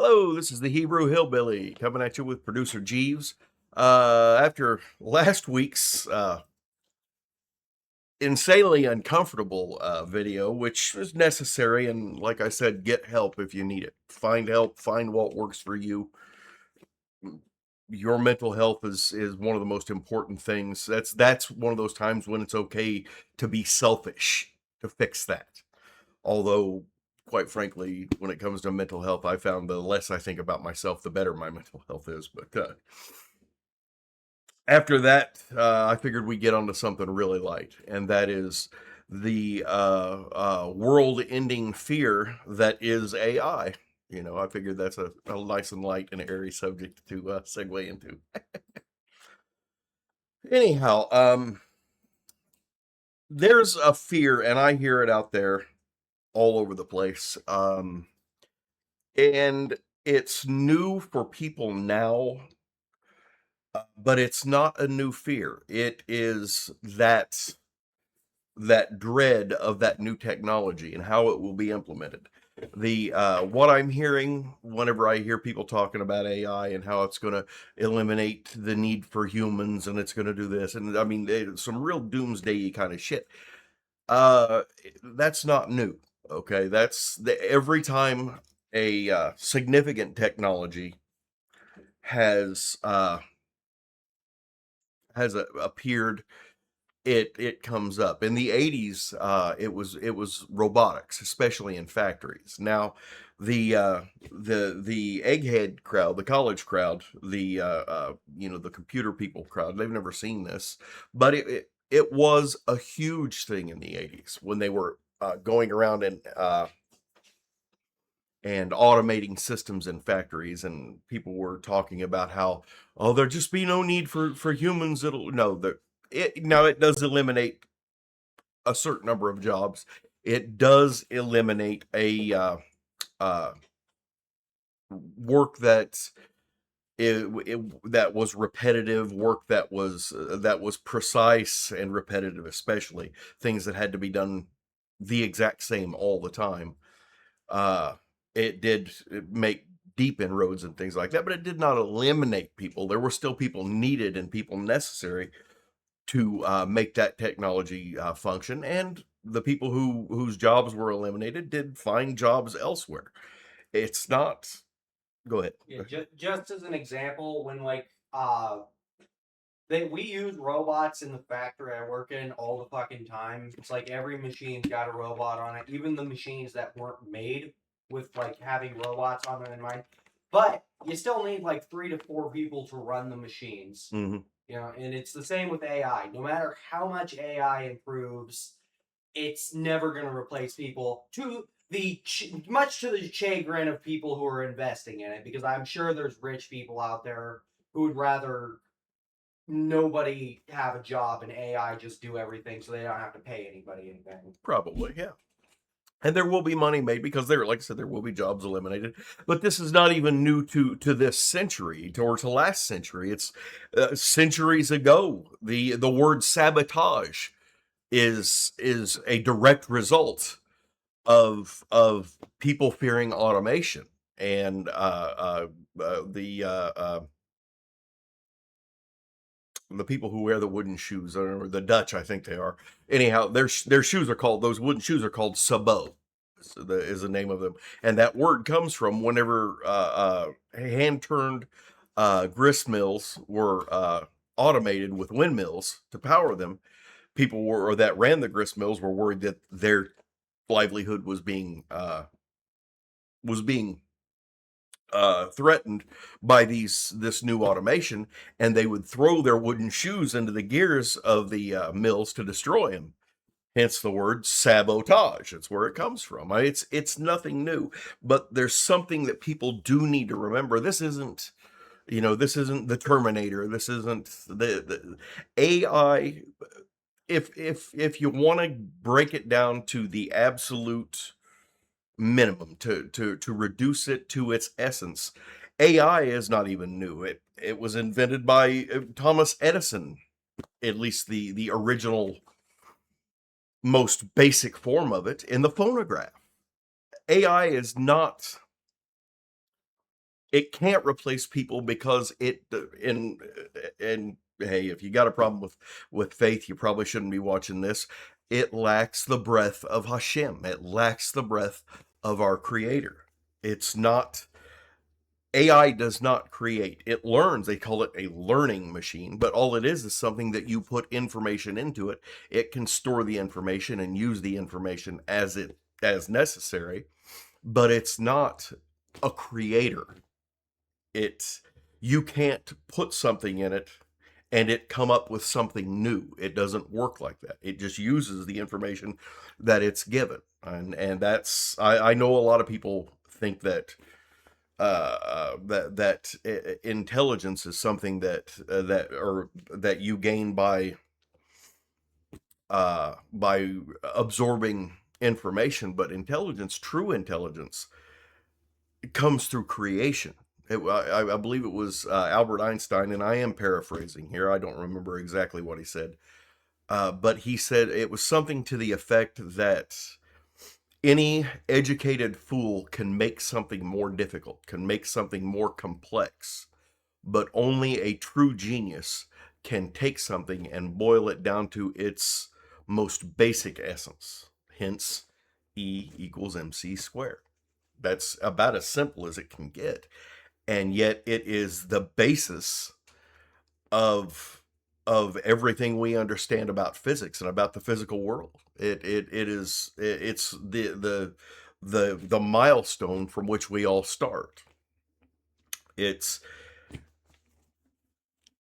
Hello, this is the Hebrew Hillbilly coming at you with producer Jeeves. After last week's insanely uncomfortable video, which is necessary, and like I said, get help if you need it. Find help, find what works for you. Your mental health is one of the most important things. That's one of those times when it's okay to be selfish to fix that. Although, quite frankly, when it comes to mental health, I found the less I think about myself, the better my mental health is. But after that, I figured we'd get onto something really light, and that is the world-ending fear that is AI. I figured that's a nice and light and airy subject to segue into. Anyhow, there's a fear, and I hear it out there all over the place. And it's new for people now, but it's not a new fear. It is that dread of that new technology and how it will be implemented. The what I'm hearing whenever I hear people talking about AI and how it's going to eliminate the need for humans and it's going to do this, and I mean some real doomsday kind of shit. That's not new. Okay, every time a significant technology has appeared, it comes up. In the 80s, it was robotics, especially in factories. Now, the egghead crowd, the college crowd, the computer people crowd, they've never seen this, but it was a huge thing in the 80s when they were going around and automating systems in factories, and people were talking about how, oh, there'll just be no need for humans. It'll no that it Now it does eliminate a certain number of jobs. It does eliminate a uh, work that was repetitive, work that was precise and repetitive, especially things that had to be done the exact same all the time. uh it did make deep inroads and things like that, but it did not eliminate people. There were still people needed and people necessary to make that technology function, and the people whose jobs were eliminated did find jobs elsewhere. It's not Go ahead. Yeah, just as an example, when we use robots in the factory I work in all the fucking time. It's like every machine's got a robot on it, even the machines that weren't made with like having robots on them in mind. But you still need like 3 to 4 people to run the machines. Hmm. And it's the same with AI. No matter how much AI improves, it's never going to replace people much to the chagrin of people who are investing in it, because I'm sure there's rich people out there who would rather nobody have a job and AI just do everything so they don't have to pay anybody anything. Probably, yeah. And there will be money made because like I said, there will be jobs eliminated. But this is not even new to this century or to last century. It's centuries ago. The word sabotage is a direct result of people fearing automation, and the people who wear the wooden shoes, or the Dutch, I think they are. Anyhow, their shoes are called those wooden shoes are called sabot. Is the name of them, and that word comes from whenever hand turned grist mills were automated with windmills to power them. People were or that ran the grist mills were worried that their livelihood was being threatened by this new automation, and they would throw their wooden shoes into the gears of the mills to destroy them. Hence the word sabotage. That's where it comes from. It's nothing new, but there's something that people do need to remember. This isn't the Terminator. This isn't the AI. If you want to break it down to the absolute minimum, to reduce it to its essence, AI is not even new. It was invented by Thomas Edison, at least the original, most basic form of it, in the phonograph. AI is not it can't replace people because it and hey, if you got a problem with faith, you probably shouldn't be watching this. It lacks the breath of Hashem. It lacks the breath of our creator. It's not, AI does not create. It learns. They call it a learning machine, but all it is something that you put information into it. It can store the information and use the information as necessary, but it's not a creator. It You can't put something in it and it come up with something new. It doesn't work like that. It just uses the information that it's given. And that's, I know a lot of people think that intelligence is something that you gain by absorbing information, but intelligence, true intelligence, comes through creation. I believe it was Albert Einstein, and I am paraphrasing here. I don't remember exactly what he said, but he said it was something to the effect that any educated fool can make something more difficult, can make something more complex, but only a true genius can take something and boil it down to its most basic essence. Hence, E equals MC squared. That's about as simple as it can get. And yet it is the basis of everything we understand about physics and about the physical world. It's the milestone from which we all start. It's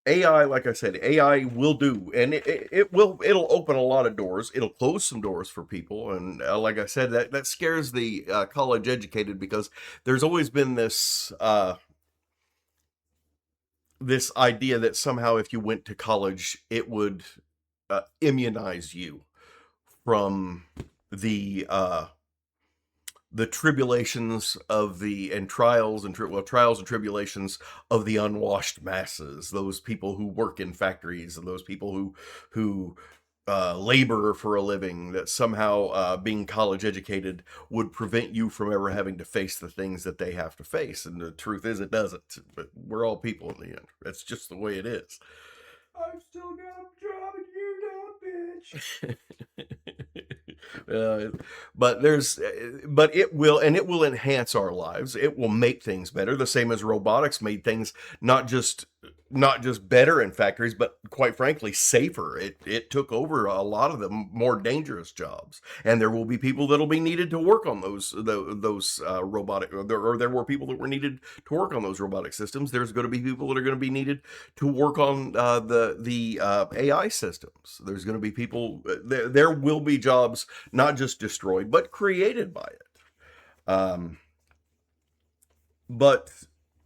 AI, like I said, AI will do, and it'll open a lot of doors. It'll close some doors for people, and like I said, that scares the college educated, because there's always been this idea that somehow if you went to college, it would immunize you from the tribulations of the and trials and trials and tribulations of the unwashed masses, those people who work in factories and those people who labor for a living, that somehow being college educated would prevent you from ever having to face the things that they have to face. And the truth is, it doesn't. But we're all people in the end. That's just the way it is. I've still got a job and you don't, bitch. But it will enhance our lives. It will make things better, the same as robotics made things not just better in factories, but quite frankly safer. It took over a lot of the more dangerous jobs, and there will be people that'll be needed to work on those robotic, or there were people that were needed to work on those robotic systems. There's going to be people that are going to be needed to work on the AI systems. There's going to be people. There will be jobs not just destroyed, but created by it. But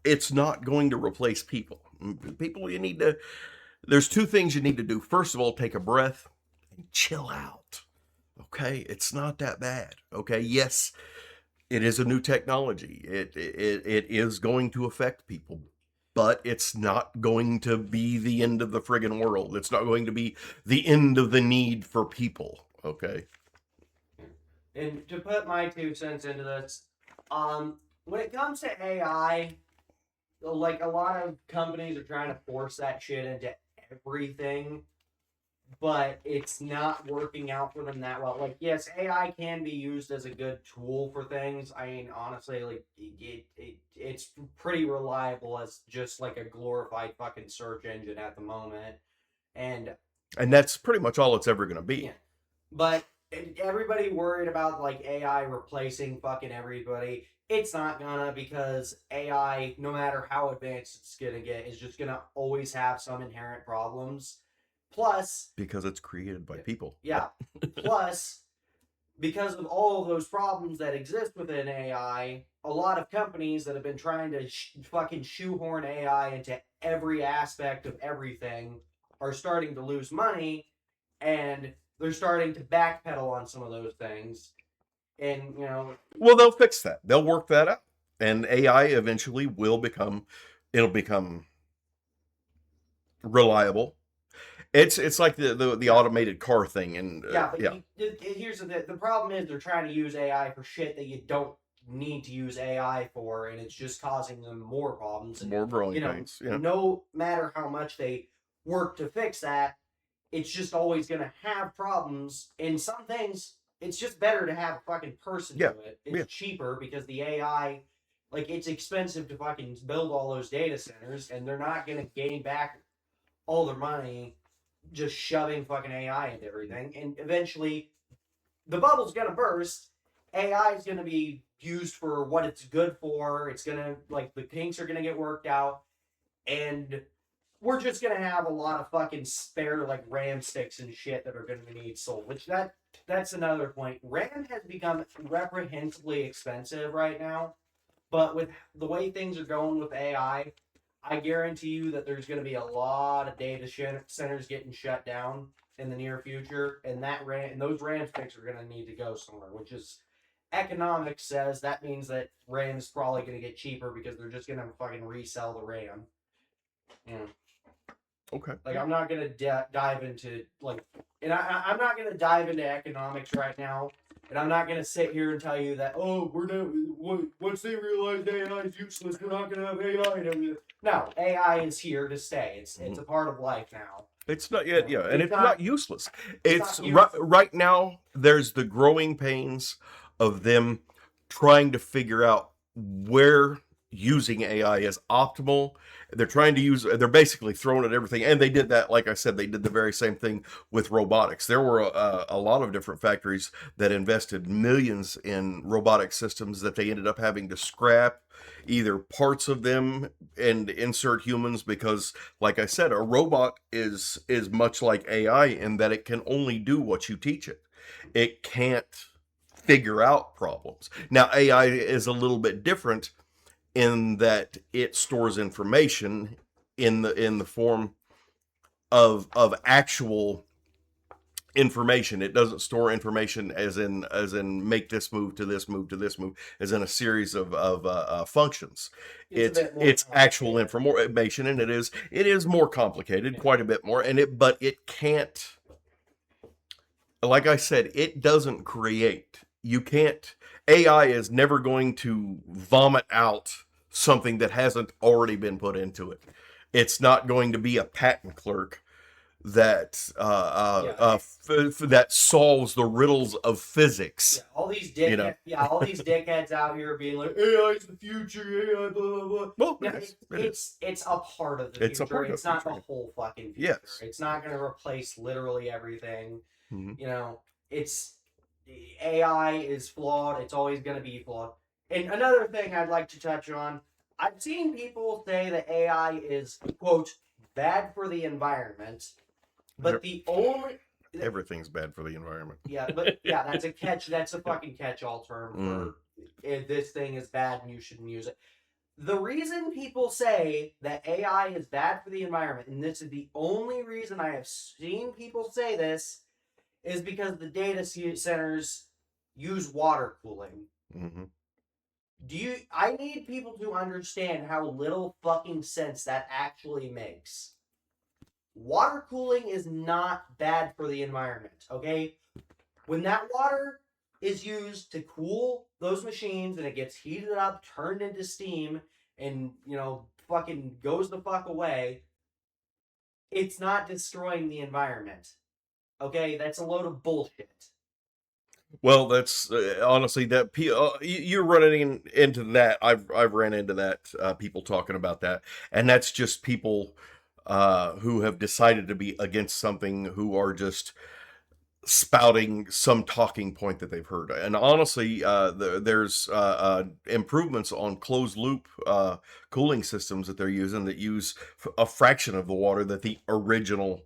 it's not going to replace people. People, you need to. There's two things you need to do. First of all, take a breath and chill out. Okay, it's not that bad. Okay, yes, it is a new technology. It is going to affect people, but it's not going to be the end of the friggin' world. It's not going to be the end of the need for people. Okay. And to put my 2 cents into this, when it comes to AI, like a lot of companies are trying to force that shit into everything, but it's not working out for them that well. Like, yes, AI can be used as a good tool for things. I mean, honestly, like it's pretty reliable as just like a glorified fucking search engine at the moment, and And that's pretty much all it's ever going to be. yeah, but everybody worried about like AI replacing fucking everybody. It's not gonna, because AI, no matter how advanced it's gonna get, is just gonna always have some inherent problems. Plus, Because it's created by people. yeah, plus, because of all of those problems that exist within AI, a lot of companies that have been trying to fucking shoehorn AI into every aspect of everything are starting to lose money, and they're starting to backpedal on some of those things. And, Well, they'll fix that. They'll work that out. And AI eventually it'll become reliable. It's like the automated car thing, and yeah, but here's the problem is they're trying to use AI for shit that you don't need to use AI for, and it's just causing them more problems. And More growing you know, pains. Yeah. no matter how much they work to fix that, it's just always going to have problems. In some things, it's just better to have a fucking person Yeah. do it. Yeah. It's cheaper because the AI, like, it's expensive to fucking build all those data centers, and they're not going to gain back all their money just shoving fucking AI into everything. And eventually, the bubble's going to burst. AI is going to be used for what it's good for. It's going to, like, the kinks are going to get worked out. And we're just gonna have a lot of fucking spare like RAM sticks and shit that are gonna need sold. Which that's another point. RAM has become reprehensibly expensive right now, but with the way things are going with I guarantee you that there's gonna be a lot of data centers getting shut down in the near future, and that RAM and those RAM sticks are gonna need to go somewhere. Which is economics says that means that RAM is probably gonna get cheaper because they're just gonna fucking resell the RAM. Yeah. Okay. Like I'm not gonna dive into like, and I'm not gonna dive into economics right now, and I'm not gonna sit here and tell you that we're not once they realize AI is useless, we're not gonna have AI and everything. No, AI is here to stay. It's a part of life now. It's not yet, yeah, and It's it's not not. useless. It's It's not useless. right now. There's the growing pains of them trying to figure out where using AI is optimal. They're trying to use. They're basically throwing at everything, and they did that. Like I said, they did the very same thing with robotics. There were a lot of different factories that invested millions in robotic systems that they ended up having to scrap either parts of them and insert humans because, like I said, a robot is much like AI in that it can only do what you teach it. It can't figure out problems. Now AI is a little bit different in that it stores information in the form of actual information. It doesn't store information as in make this move to this move to this move as in a series of functions. It's a bit more It's actual complicated. information, and it is more complicated, Yeah. quite a bit more. But it can't, like I said, it doesn't create. You can't. AI is never going to vomit out something that hasn't already been put into it. It's not going to be a patent clerk Yeah. that solves the riddles of physics. You know. All these dickheads out here being like AI is the future, AI blah blah blah. Well, No, it is. it's a part of the It's a future. part of It's the not the future. whole fucking future. Yes. It's not going to replace literally everything. Mhm. You know, it's AI is flawed. It's always going to be flawed. And another thing I'd like to touch on, I've seen people say that AI is quote bad for the environment, but the only Everything's bad for the environment. yeah, that's a catch. That's a fucking catch-all term Mm. for this thing is bad and you shouldn't use it. The reason people say that AI is bad for the environment, and this is the only reason I have seen people say this, is because the data centers use water cooling. Hmm. I need people to understand how little fucking sense that actually makes. Water cooling is not bad for the environment, okay? When that water is used to cool those machines and it gets heated up, turned into steam, and, fucking goes the fuck away, it's not destroying the environment. Okay? That's a load of bullshit. Well, that's honestly you're running into that. I've ran into that, people talking about that, and that's just people who have decided to be against something, who are just spouting some talking point that they've heard. And honestly, there's improvements on closed loop cooling systems that they're using that use a fraction of the water that the original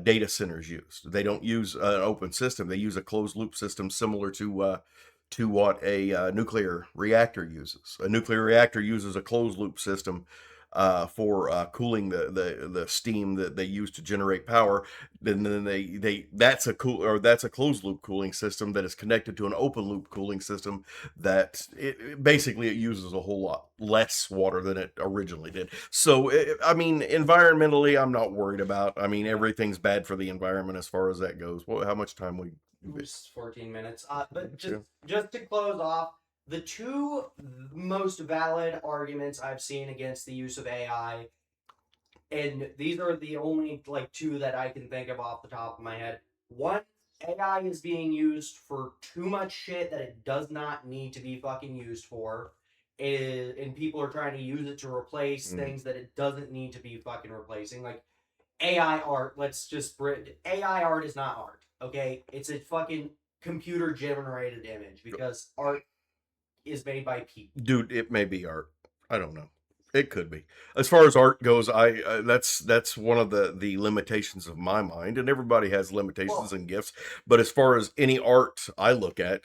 data centers used. They don't use an open system. They use a closed loop system similar to what a nuclear reactor uses. A nuclear reactor uses a closed loop system for cooling the steam that they use to generate power. Then that's a closed loop cooling system that is connected to an open loop cooling system that basically it uses a whole lot less water than it originally did. So I mean, environmentally, I'm not worried about. I mean, everything's bad for the environment as far as that goes. Well, how much time we? Just 14 minutes. But Yeah. just to close off, the two most valid arguments I've seen against the use of AI, and these are the only like two that I can think of off the top of my head. One, AI is being used for too much shit that it does not need to be fucking used for. And people are trying to use it to replace things that it doesn't need to be fucking replacing. Like AI art, AI art is not art, okay? It's a fucking computer generated image because art is made by people. Dude, it may be art. I don't know. It could be. As far as art goes, that's one of the limitations of my mind, and everybody has limitations Well, and gifts. But as far as any art I look at,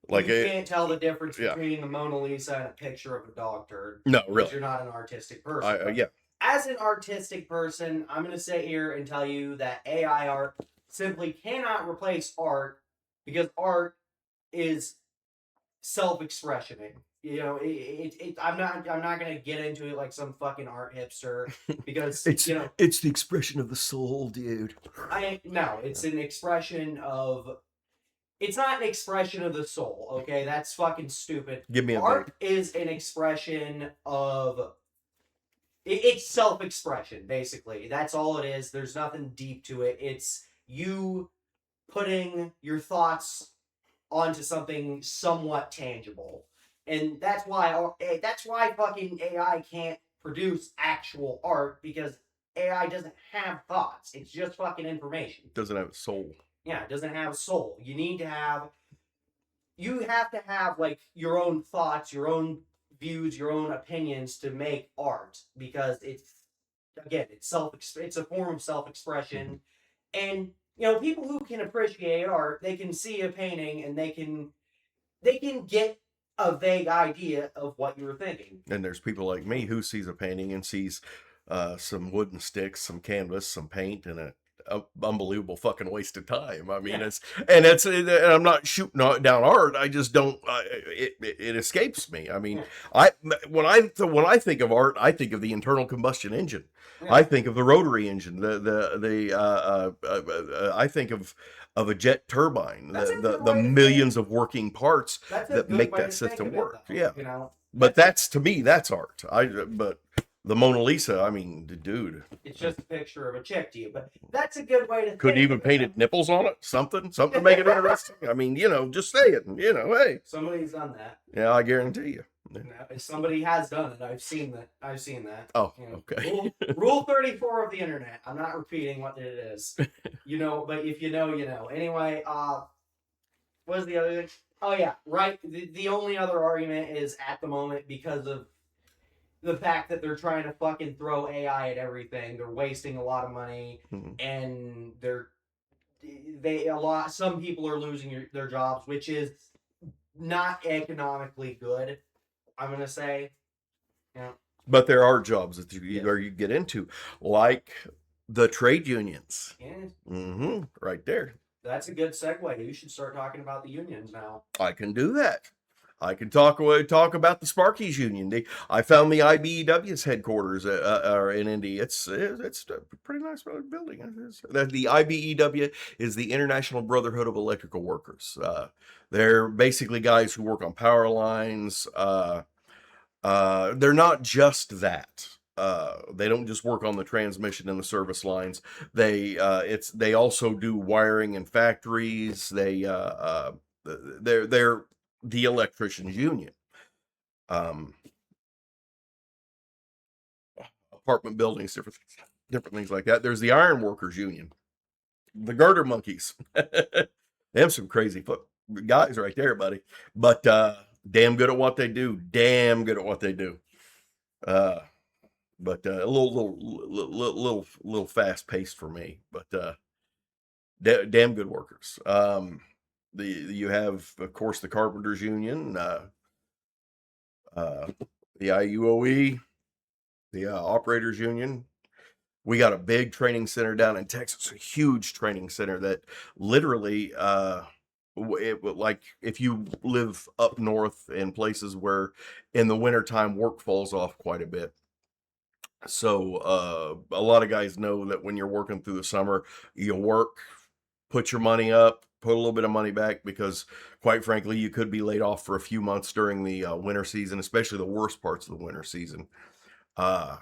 like you can't tell the difference yeah, between the Mona Lisa and a picture of a dog turd no, because really, you're not an artistic person. But yeah, as an artistic person, I'm going to sit here and tell you that AI art simply cannot replace art because art is self-expression. I'm not gonna get into it like some fucking art hipster because it's the expression of the soul, dude. it's an expression of. It's not an expression of the soul. Okay, that's fucking stupid. Give me a Art break. is an expression of. It's self-expression, basically. That's all it is. There's nothing deep to it. It's you putting your thoughts onto something somewhat tangible. And that's why fucking AI can't produce actual art because AI doesn't have thoughts. It's just fucking information. Doesn't have a soul. Yeah, it doesn't have a soul. You have to have like your own thoughts, your own views, your own opinions to make art because it's a form of self-expression. And people who can appreciate art, they can see a painting and they can get a vague idea of what you were thinking. And there's people like me who sees a painting and sees some wooden sticks, some canvas, some paint, and a unbelievable fucking waste of time. I mean, Yeah. and I'm not shooting down art. I just don't. It escapes me. I mean, Yeah. when I think of art, I think of the internal combustion engine. Yeah. I think of the rotary engine. I think of a jet turbine. That's a good The way to millions of working parts That's a that good make way that to think system of it, work. though. Yeah. But that's to me, that's art. But the Mona Lisa, I mean, dude, It's just a picture of a chick to you, but that's a good way to could think even of it. painted nipples on it, something to make it interesting. I mean, just say it. Hey, Somebody's done that. yeah, I guarantee you. No, if somebody has done it. I've seen that. Oh, You know, okay. Rule 34 of the internet. I'm not repeating what it is. But if you know, you know. Anyway, what was the other thing? Oh yeah, right. The only other argument is at the moment because of the fact that they're trying to fucking throw AI at everything. They're wasting a lot of money, Mhm. and some people are losing their jobs, which is not economically good. I'm gonna say, yeah, But there are jobs that Yes. you get into, like the trade unions. yeah. Right there. That's a good segue. You should start talking about the unions now. I can do that. I can talk about the Sparkies Union. I found the IBEW's headquarters are in Indy. It's a pretty nice building. The IBEW is the International Brotherhood of Electrical Workers. They're basically guys who work on power lines. They're not just that. They don't just work on the transmission and the service lines. They also do wiring in factories. They're the electricians union. Um, Apartment buildings, different things like that. There's the iron workers union, the girder monkeys. Them some crazy guys right there, buddy. But damn good at what they do. Damn good at what they do. But a little fast paced for me. But damn good workers. You have, of course, the carpenters union, the IUOE, the operators union. We got a big training center down in Texas, a huge training center that literally, like if you live up north in places where in the wintertime work falls off quite a bit. So a lot of guys know that when you're working through the summer, you work, put your money up, put a little bit of money back, because quite frankly, you could be laid off for a few months during the winter season, especially the worst parts of the winter season. So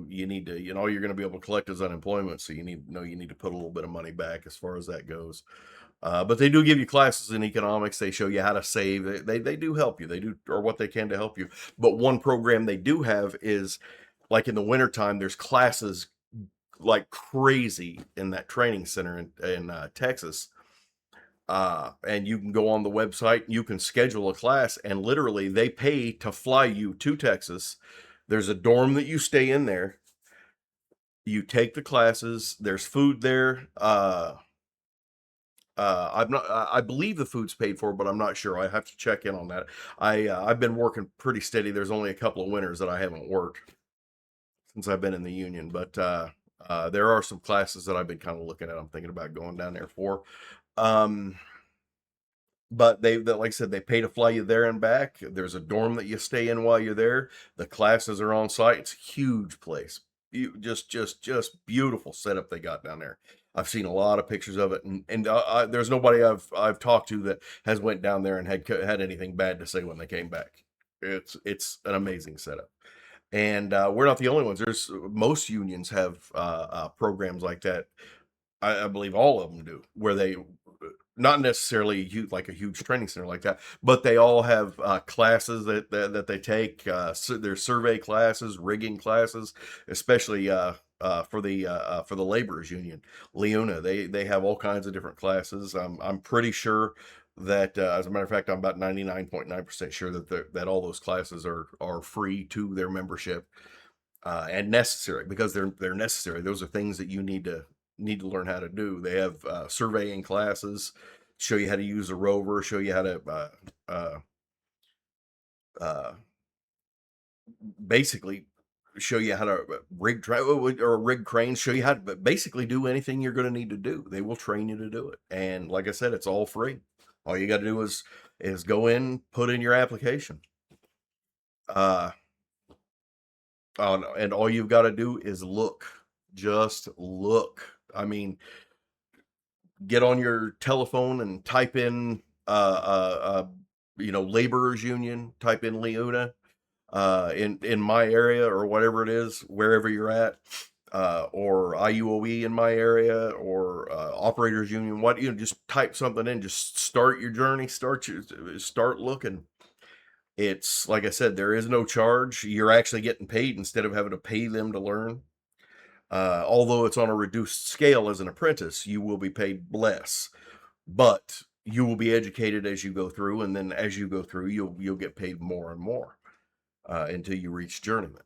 you need to, all you're going to be able to collect is unemployment. So you need to put a little bit of money back as far as that goes. But they do give you classes in economics. They show you how to save. They do help you. They do, or what they can to help you. But one program they do have is, like, in the wintertime, there's classes like crazy in that training center in Texas. And you can go on the website, you can schedule a class, and literally they pay to fly you to Texas. There's a dorm that you stay in there. You take the classes. There's food there. I'm not. I believe the food's paid for, but I'm not sure. I have to check in on that. I've been working pretty steady. There's only a couple of winters that I haven't worked since I've been in the union, but there are some classes that I've been kind of looking at. I'm thinking about going down there for. Um, but like I said, they pay to fly you there and back. There's a dorm that you stay in while you're there. The classes are on site. It's a huge place. Just beautiful setup they got down there. I've seen a lot of pictures of it, and there's nobody I've talked to that has went down there and had anything bad to say when they came back. It's an amazing setup, and we're not the only ones. There's most unions have programs like that. I believe all of them do, where they, not necessarily like a huge training center like that, but they all have classes that they take. There's survey classes, rigging classes, especially for the laborers union, Leuna. They have all kinds of different classes. I'm pretty sure that, as a matter of fact, I'm about 99.9% sure that all those classes are free to their membership, and necessary, because they're necessary. Those are things that you need to learn how to do. They have surveying classes, show you how to use a rover, show you how to uh, basically show you how to rig cranes, show you how to basically do anything you're going to need to do. They will train you to do it, and like I said, it's all free. All you got to do is go in, put in your application. Uh, and all you've got to do is look. Just look. I mean, get on your telephone and type in laborers union, type in Leuna in my area, or whatever it is, wherever you're at, or IUOE in my area, or operators union. Just type something in, just start your journey, start looking. It's like I said, there is no charge. You're actually getting paid instead of having to pay them to learn. Although it's on a reduced scale as an apprentice, you will be paid less, but you will be educated as you go through, and then as you go through, you'll get paid more and more until you reach journeyman.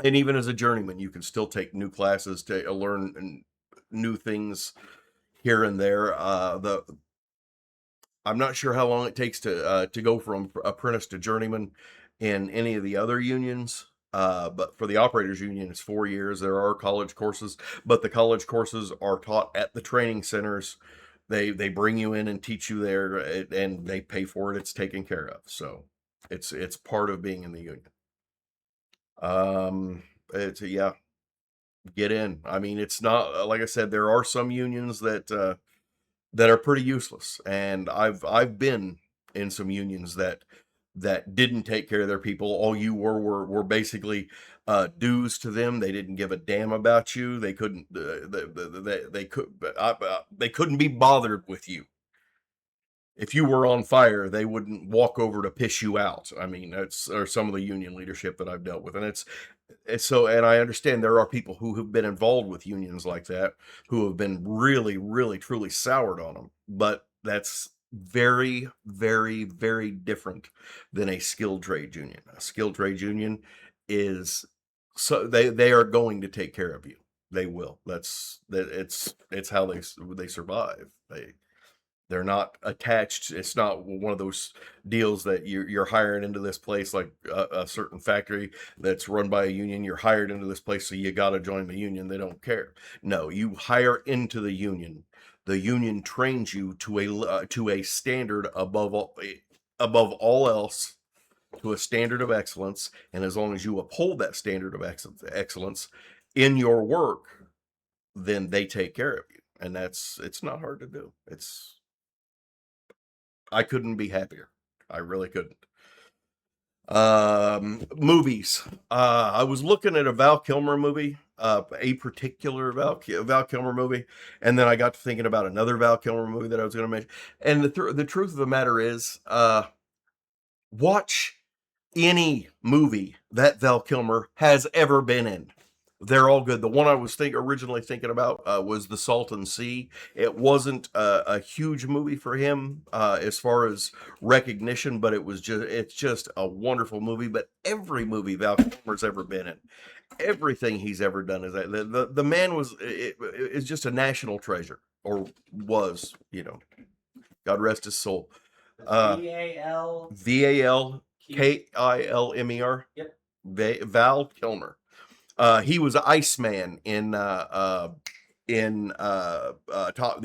And even as a journeyman, you can still take new classes to learn new things here and there. I'm not sure how long it takes to go from apprentice to journeyman in any of the other unions. But for the operators union, it's 4 years. There are college courses, but the college courses are taught at the training centers. They bring you in and teach you there, and they pay for it. It's taken care of. So it's part of being in the union. It's yeah, get in. I mean, it's not, like I said, there are some unions that are pretty useless, and I've been in some unions that didn't take care of their people. All you were basically dues to them. They didn't give a damn about you. They couldn't they couldn't be bothered with you. If you were on fire, they wouldn't walk over to piss you out. I mean, that's or some of the union leadership that I've dealt with, and it's so. And I understand there are people who have been involved with unions like that, who have been really, really, truly soured on them. But that's very, very, very different than a skilled trade union. A skilled trade union is, so they are going to take care of you. They will. It's how they survive. They're not attached. It's not one of those deals that you're hired into this place, like a certain factory that's run by a union. You're hired into this place, so you got to join the union. They don't care. No, you hire into the union. The union trains you to a standard above all else, to a standard of excellence. And as long as you uphold that standard of excellence in your work, then they take care of you. and it's not hard to do. I couldn't be happier. I really couldn't. Movies. I was looking at a Val Kilmer movie, a particular Val Kilmer movie, and then I got to thinking about another Val Kilmer movie that I was going to mention. And the truth of the matter is, watch any movie that Val Kilmer has ever been in. They're all good. The one I was originally thinking about was The Salton Sea. It wasn't a huge movie for him as far as recognition, but it's just a wonderful movie. But every movie Val Kilmer's ever been in, everything he's ever done is that the man is just a national treasure, or was, God rest his soul. VAL VALKILMER. Yep. Val Kilmer. He was Iceman in the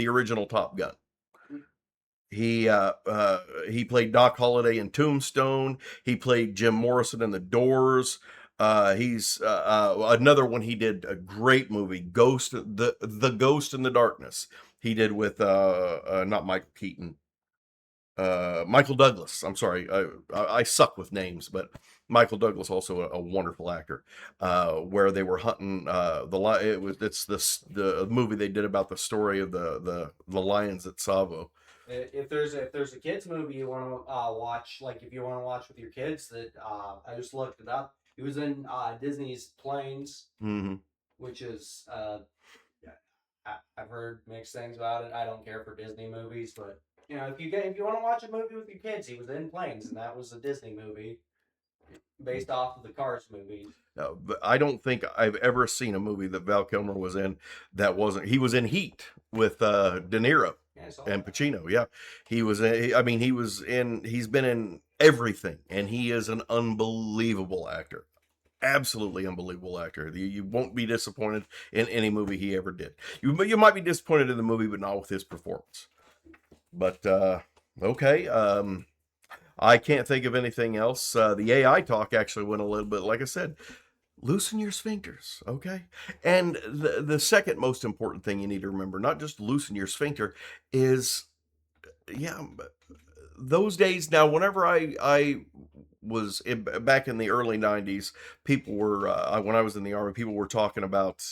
original Top Gun. He played Doc Holliday in Tombstone. He played Jim Morrison in The Doors. He's another one. He did a great movie, the Ghost in the Darkness. He did with not Michael Keaton, Michael Douglas. I'm sorry, I suck with names, but Michael Douglas also a wonderful actor. Where they were hunting it's the movie they did about the story of the lions at Tsavo. If there's a kids movie you want to watch, like if you want to watch with your kids, that I just looked it up. He was in Disney's Planes, Mm-hmm. which is I've heard mixed things about it. I don't care for Disney movies, but if you want to watch a movie with your kids, he was in Planes, and that was a Disney movie based off of the Cars movies. No, but I don't think I've ever seen a movie that Val Kilmer was in that wasn't. He was in Heat with De Niro and Pacino. Yeah, he was. I mean, he was in. He's been in everything, and he is an unbelievable actor. Absolutely unbelievable actor. You won't be disappointed in any movie he ever did. You might be disappointed in the movie, but not with his performance. But okay. I can't think of anything else. The AI talk actually went a little bit, like I said, loosen your sphincters, okay? And the second most important thing you need to remember, not just loosen your sphincter, is, yeah, those days. Now, whenever I was back in the early 90s, people were, when I was in the Army, people were talking about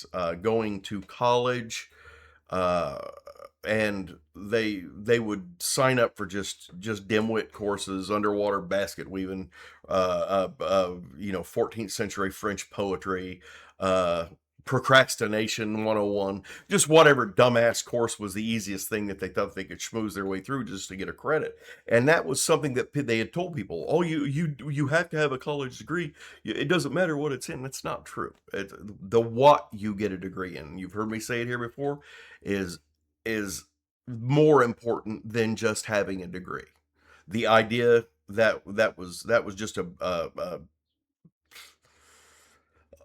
going to college, uh, and they would sign up for just dimwit courses, underwater basket weaving, 14th century French poetry, uh, procrastination 101, just whatever dumbass course was the easiest thing that they thought they could schmooze their way through just to get a credit. And that was something that they had told people, oh, you have to have a college degree, it doesn't matter what it's in. That's not true. The what you get a degree in, you've heard me say it here before, is is more important than just having a degree. The idea that was just a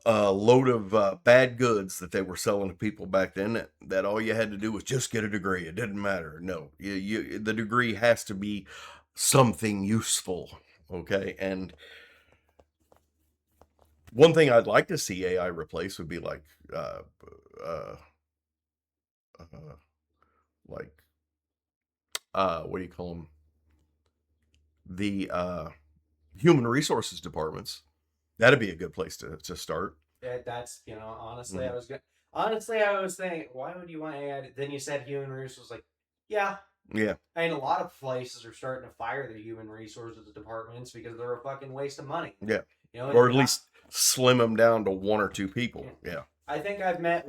load of bad goods that they were selling to people back then. That all you had to do was just get a degree. It didn't matter. No, the degree has to be something useful. Okay, and one thing I'd like to see AI replace would be uh, uh, uh, like what do you call them? The human resources departments. That'd be a good place to start. That's honestly, Mhm. I was thinking, why would you want AI? Then you said human resources, like, yeah. Yeah, And a lot of places are starting to fire their human resources departments because they're a fucking waste of money. yeah, And or at least slim them down to one or two people. yeah. Yeah, I think I've met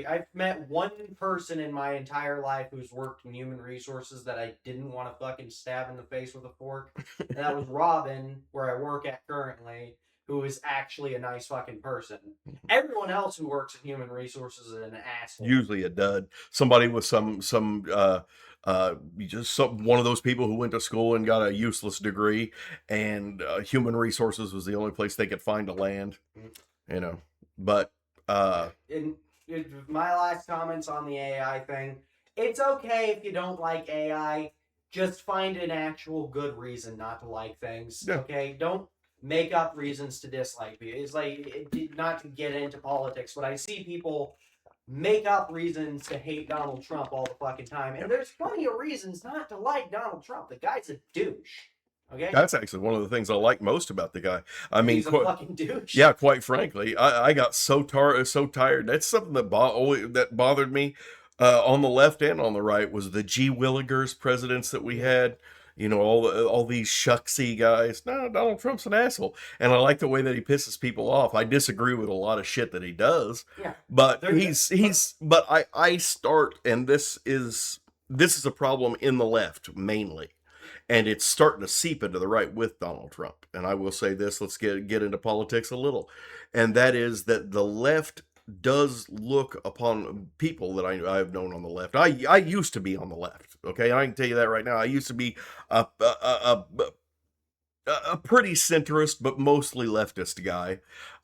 I've met one person in my entire life who's worked in human resources that I didn't want to fucking stab in the face with a fork. And that was Robin, where I work at currently, who is actually a nice fucking person. Everyone else who works in human resources is an asshole. usually a dud. Somebody with one of those people who went to school and got a useless degree, and human resources was the only place they could find to land. You know, but in my last comments on the AI thing, it's okay if you don't like AI. Just find an actual good reason not to like things. Yeah. Okay, don't make up reasons to dislike people. It's like not to get into politics, but I see people make up reasons to hate Donald Trump all the fucking time. And there's plenty of reasons not to like Donald Trump. The guy's a douche. Okay? That's actually one of the things I like most about the guy. I mean, He's a fucking douche. yeah, quite frankly, I got so tired. That's something that that bothered me on the left and on the right was the G. Willigers presidents that we had. You know, all these shucksy guys. No, Donald Trump's an asshole, and I like the way that he pisses people off. I disagree with a lot of shit that he does. Yeah, but but I start, and this is a problem in the left mainly, and it's starting to seep into the right with Donald Trump. And I will say this: let's get into politics a little, and that is that the left does look upon people that I've known on the left. I used to be on the left. Okay, I can tell you that right now. I used to be a pretty centrist, but mostly leftist guy.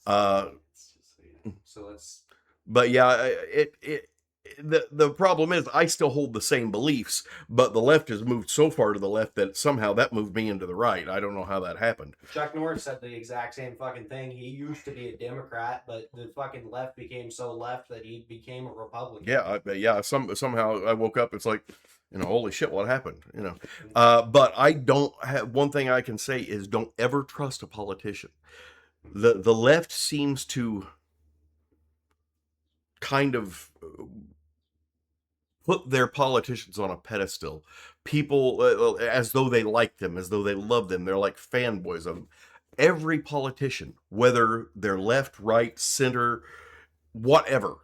So let's. But yeah, the problem is I still hold the same beliefs, but the left has moved so far to the left that somehow that moved me into the right. I don't know how that happened. Chuck Norris said the exact same fucking thing. He used to be a Democrat, but the fucking left became so left that he became a Republican. Yeah. Somehow I woke up. It's like, holy shit, what happened? But I don't have one thing I can say is don't ever trust a politician. The left seems to kind of put their politicians on a pedestal. People as though they like them, as though they love them. They're like fanboys of them. Every politician, whether they're left, right, center, whatever,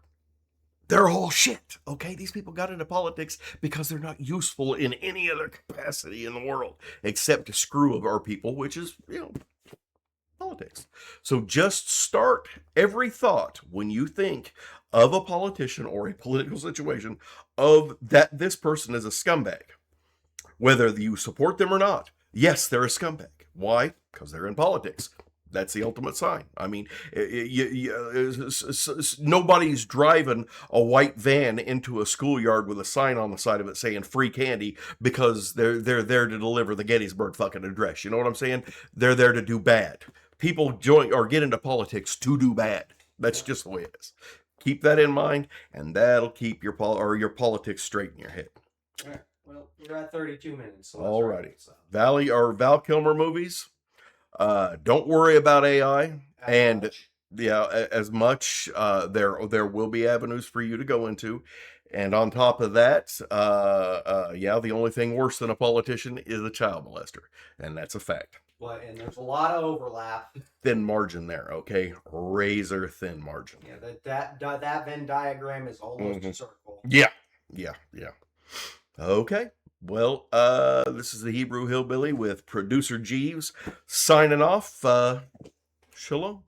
they're all shit. Okay, these people got into politics because they're not useful in any other capacity in the world except to screw our people, which is politics. So just start every thought when you think of a politician or a political situation of that this person is a scumbag. Whether you support them or not, yes, they're a scumbag. Why? Because they're in politics. That's the ultimate sign. I mean, nobody's driving a white van into a schoolyard with a sign on the side of it saying free candy because they're there to deliver the Gettysburg fucking address. You know what I'm saying? They're there to do bad. People join or get into politics to do bad. That's just the way it is. Keep that in mind, and that'll keep your politics straight in your head. All right. Well, we're at 32 minutes. So alrighty. Val Kilmer movies. Don't worry about AI, and as much. There will be avenues for you to go into, and on top of that, the only thing worse than a politician is a child molester, and that's a fact. And there's a lot of overlap. Thin margin there, okay? Razor thin margin. Yeah, that Venn diagram is almost a circle. Yeah. Okay. Well, this is the Hebrew Hillbilly with producer Jeeves signing off. Shalom.